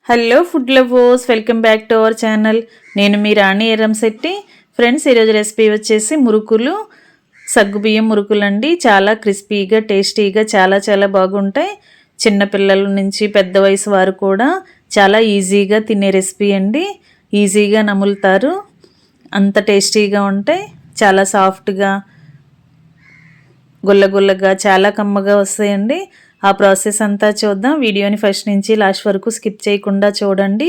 Hello food lovers, welcome back to our channel. నేను మీ రాణి Erramsetti. Friends, ఈరోజు recipe వచ్చేసి మురుకులు, సగ్గుబియ్యం మురుకులు అండి. చాలా క్రిస్పీగా, టేస్టీగా, చాలా చాలా బాగుంటాయి. చిన్నపిల్లల నుంచి పెద్ద వయసు వారు కూడా చాలా ఈజీగా తినే రెసిపీ అండి. ఈజీగా నములుతారు, అంత టేస్టీగా ఉంటాయి. చాలా సాఫ్ట్గా, గుల్లగుల్లగా, చాలా కమ్మగా వస్తాయండి. ఆ ప్రాసెస్ అంతా చూద్దాం. వీడియోని ఫస్ట్ నుంచి లాస్ట్ వరకు స్కిప్ చేయకుండా చూడండి.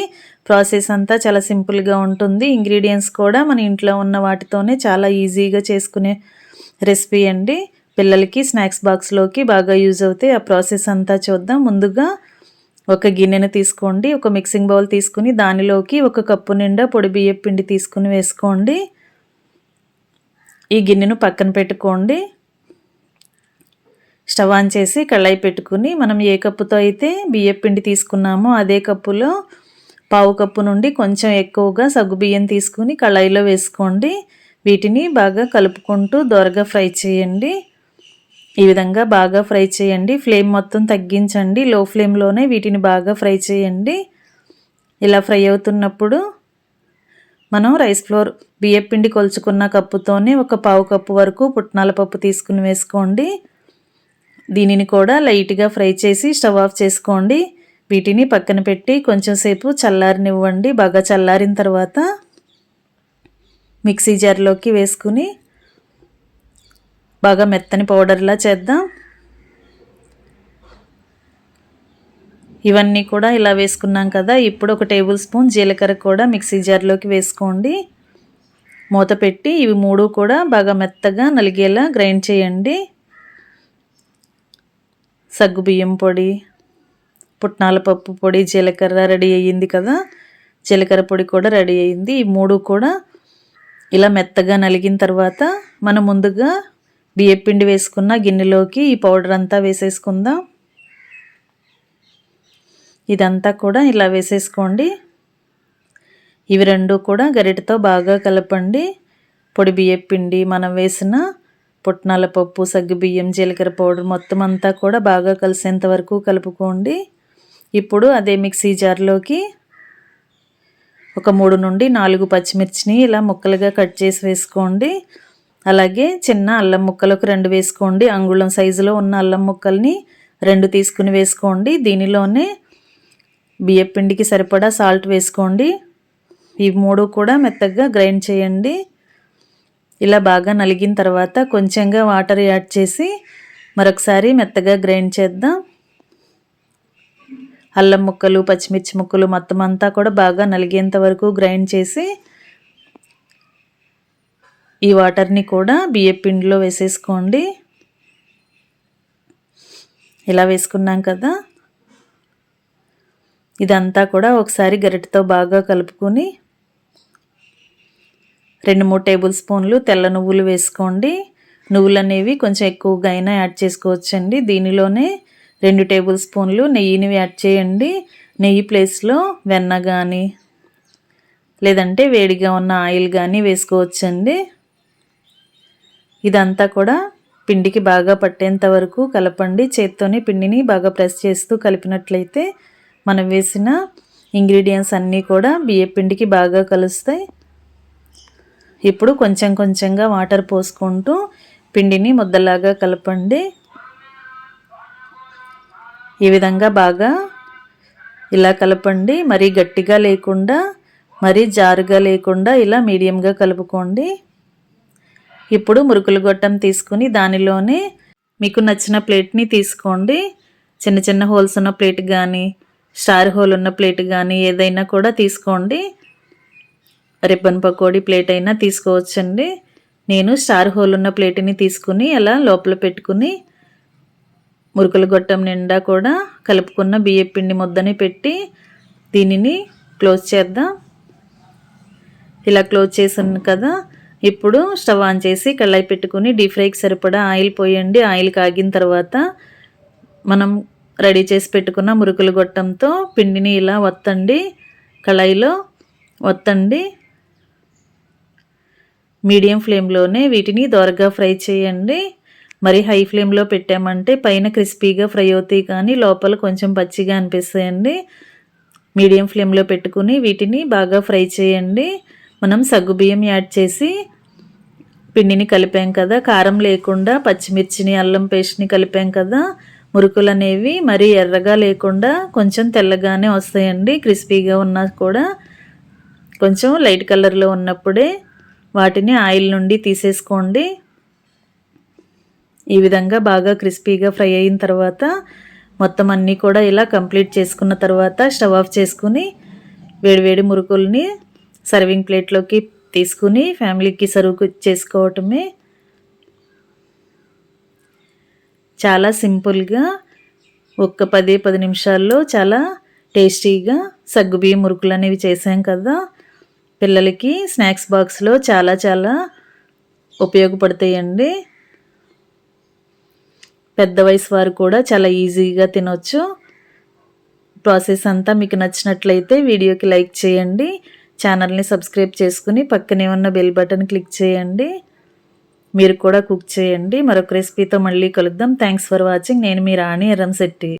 ప్రాసెస్ అంతా చాలా సింపుల్గా ఉంటుంది. ఇంగ్రీడియంట్స్ కూడా మన ఇంట్లో ఉన్న వాటితోనే చాలా ఈజీగా చేసుకునే రెసిపీ అండి. పిల్లలకి స్నాక్స్ బాక్స్లోకి బాగా యూజ్ అవుతాయి. ఆ ప్రాసెస్ అంతా చూద్దాం. ముందుగా ఒక గిన్నెను తీసుకోండి. ఒక మిక్సింగ్ బౌల్ తీసుకుని దానిలోకి 1 కప్పు నిండా పొడి బియ్యం పిండి తీసుకుని వేసుకోండి. ఈ గిన్నెను పక్కన పెట్టుకోండి. స్టవ్ ఆన్ చేసి కళాయి పెట్టుకుని మనం ఏ కప్పుతో అయితే బియ్యం పిండి తీసుకున్నామో అదే కప్పులో 1/2 కప్పు నుండి కొంచెం ఎక్కువగా సగ్గుబియ్యం తీసుకుని కళాయిలో వేసుకోండి. వీటిని బాగా కలుపుకుంటూ దోరగా ఫ్రై చేయండి. ఈ విధంగా బాగా ఫ్రై చేయండి. ఫ్లేమ్ మొత్తం తగ్గించండి. లో ఫ్లేమ్లోనే వీటిని బాగా ఫ్రై చేయండి. ఇలా ఫ్రై అవుతున్నప్పుడు మనం రైస్ ఫ్లోర్ బియ్యం పిండి కొలుచుకున్న కప్పుతోనే 1/4 కప్పు వరకు పుట్నాల పప్పు తీసుకుని వేసుకోండి. దీనిని కూడా లైట్గా ఫ్రై చేసి స్టవ్ ఆఫ్ చేసుకోండి. వీటిని పక్కన పెట్టి కొంచెం సేపు చల్లారనివ్వండి. బాగా చల్లారిన తర్వాత మిక్సీ జార్లోకి వేసుకుని బాగా మెత్తని పౌడర్లా చేద్దాం. ఇవన్నీ కూడా ఇలా వేసుకున్నాం కదా. ఇప్పుడు 1 టేబుల్ స్పూన్ జీలకర్ర కూడా మిక్సీ జార్లోకి వేసుకోండి. మూత పెట్టి ఇవి 3 కూడా బాగా మెత్తగా నలిగేలా గ్రైండ్ చేయండి. సగ్గుబియ్యం పొడి, పుట్నాల పప్పు పొడి, జీలకర్ర రెడీ అయ్యింది కదా. జీలకర్ర పొడి కూడా రెడీ అయ్యింది. ఈ 3 కూడా ఇలా మెత్తగా నలిగిన తర్వాత మనం ముందుగా బియ్యం పిండి వేసుకున్న గిన్నెలోకి ఈ పౌడర్ అంతా వేసేసుకుందాం. ఇదంతా కూడా ఇలా వేసేసుకోండి. ఇవి 2 కూడా గరిటెతో బాగా కలపండి. పొడి బియ్యం పిండి, మనం వేసిన పుట్నాల పప్పు, సగ్గుబియ్యం, జీలకర్ర పౌడర్ మొత్తం అంతా కూడా బాగా కలిసేంత వరకు కలుపుకోండి. ఇప్పుడు అదే మిక్సీ జార్లోకి ఒక 3 నుండి 4 పచ్చిమిర్చిని ఇలా ముక్కలుగా కట్ చేసి వేసుకోండి. అలాగే చిన్న అల్లం ముక్కలు ఒక 2 వేసుకోండి. అంగుళం సైజులో ఉన్న అల్లం ముక్కల్ని 2 తీసుకుని వేసుకోండి. దీనిలోనే బియ్యం పిండికి సరిపడా సాల్ట్ వేసుకోండి. ఈ 3 కూడా మెత్తగా గ్రైండ్ చేయండి. ఇలా బాగా నలిగిన తర్వాత కొంచెంగా వాటర్ యాడ్ చేసి మరొకసారి మెత్తగా గ్రైండ్ చేద్దాం. అల్లం ముక్కలు, పచ్చిమిర్చి ముక్కలు మొత్తం అంతా కూడా బాగా నలిగేంత వరకు గ్రైండ్ చేసి ఈ వాటర్ని కూడా బియ్యం పిండిలో వేసేసుకోండి. ఇలా వేసుకున్నాం కదా. ఇదంతా కూడా ఒకసారి గరిటెతో బాగా కలుపుకొని 2-3 టేబుల్ స్పూన్లు తెల్ల నువ్వులు వేసుకోండి. నువ్వులు అనేవి కొంచెం ఎక్కువగా అయినా యాడ్ చేసుకోవచ్చండి. దీనిలోనే 2 టేబుల్ స్పూన్లు నెయ్యిని యాడ్ చేయండి. నెయ్యి ప్లేస్లో వెన్న కానీ లేదంటే వేడిగా ఉన్న ఆయిల్ కానీ వేసుకోవచ్చండి. ఇదంతా కూడా పిండికి బాగా పట్టేంత వరకు కలపండి. చేత్తోనే పిండిని బాగా ప్రెస్ చేస్తూ కలిపినట్లయితే మనం వేసిన ఇంగ్రీడియంట్స్ అన్నీ కూడా బియ్యం పిండికి బాగా కలుస్తాయి. ఇప్పుడు కొంచెం కొంచెంగా వాటర్ పోసుకుంటూ పిండిని ముద్దలాగా కలపండి. ఈ విధంగా బాగా ఇలా కలపండి. మరీ గట్టిగా లేకుండా, మరీ జారుగా లేకుండా ఇలా మీడియంగా కలుపుకోండి. ఇప్పుడు మురుకులు గొట్టం తీసుకుని దానిలోనే మీకు నచ్చిన ప్లేట్ని తీసుకోండి. చిన్న చిన్న హోల్స్ ఉన్న ప్లేట్ కానీ, స్టార్ హోల్ ఉన్న ప్లేట్ కానీ ఏదైనా కూడా తీసుకోండి. రిబ్బన్ పకోడీ ప్లేట్ అయినా తీసుకోవచ్చండి. నేను స్టార్ హోల్ ఉన్న ప్లేట్ని తీసుకుని అలా లోపల పెట్టుకుని మురుకుల గొట్టం నిండా కూడా కలుపుకున్న బియ్యం పిండి ముద్దని పెట్టి దీనిని క్లోజ్ చేద్దాం. ఇలా క్లోజ్ చేసాను కదా. ఇప్పుడు స్టవ్ ఆన్ చేసి కళాయి పెట్టుకుని డీప్ ఫ్రైకి సరిపడా ఆయిల్ పోయండి. ఆయిల్ కాగిన తర్వాత మనం రెడీ చేసి పెట్టుకున్న మురుకుల గొట్టంతో పిండిని ఇలా ఒత్తండి. కళాయిలో ఒత్తండి. మీడియం ఫ్లేమ్లోనే వీటిని దోరగా ఫ్రై చేయండి. మరి హై ఫ్లేమ్లో పెట్టామంటే పైన క్రిస్పీగా ఫ్రై అవుతాయి కానీ లోపల కొంచెం పచ్చిగా అనిపిస్తాయండి. మీడియం ఫ్లేమ్లో పెట్టుకుని వీటిని బాగా ఫ్రై చేయండి. మనం సగ్గుబియ్యం యాడ్ చేసి పిండిని కలిపాం కదా, కారం లేకుండా పచ్చిమిర్చిని అల్లం పేస్ట్ని కలిపాం కదా, మురుకులు అనేవి మరీ ఎర్రగా లేకుండా కొంచెం తెల్లగానే వస్తాయండి. క్రిస్పీగా ఉన్నా కూడా కొంచెం లైట్ కలర్లో ఉన్నప్పుడే వాటిని ఆయిల్ నుండి తీసేసుకోండి. ఈ విధంగా బాగా క్రిస్పీగా ఫ్రై అయిన తర్వాత మొత్తం అన్నీ కూడా ఇలా కంప్లీట్ చేసుకున్న తర్వాత స్టవ్ ఆఫ్ చేసుకుని వేడివేడి మురుకుల్ని సర్వింగ్ ప్లేట్లోకి తీసుకుని ఫ్యామిలీకి సర్వ్ చేసుకోవటమే. చాలా సింపుల్గా ఒక్క 10 నిమిషాల్లో చాలా టేస్టీగా సగ్గుబియ్యం మురుకులు అనేవి చేసాం కదా. పిల్లలకి స్నాక్స్ బాక్స్లో చాలా ఉపయోగపడతాయండి. పెద్ద వయసు వారు కూడా చాలా ఈజీగా తినొచ్చు. ప్రాసెస్ అంతా మీకు నచ్చినట్లయితే వీడియోకి లైక్ చేయండి, ఛానల్ని సబ్స్క్రైబ్ చేసుకుని పక్కనే ఉన్న బెల్ బటన్ క్లిక్ చేయండి. మీరు కూడా కుక్ చేయండి. మరొక రెసిపీతో మళ్ళీ కలుద్దాం. Thanks for watching. నేను మీ రాణి ఎర్రంశెట్టి.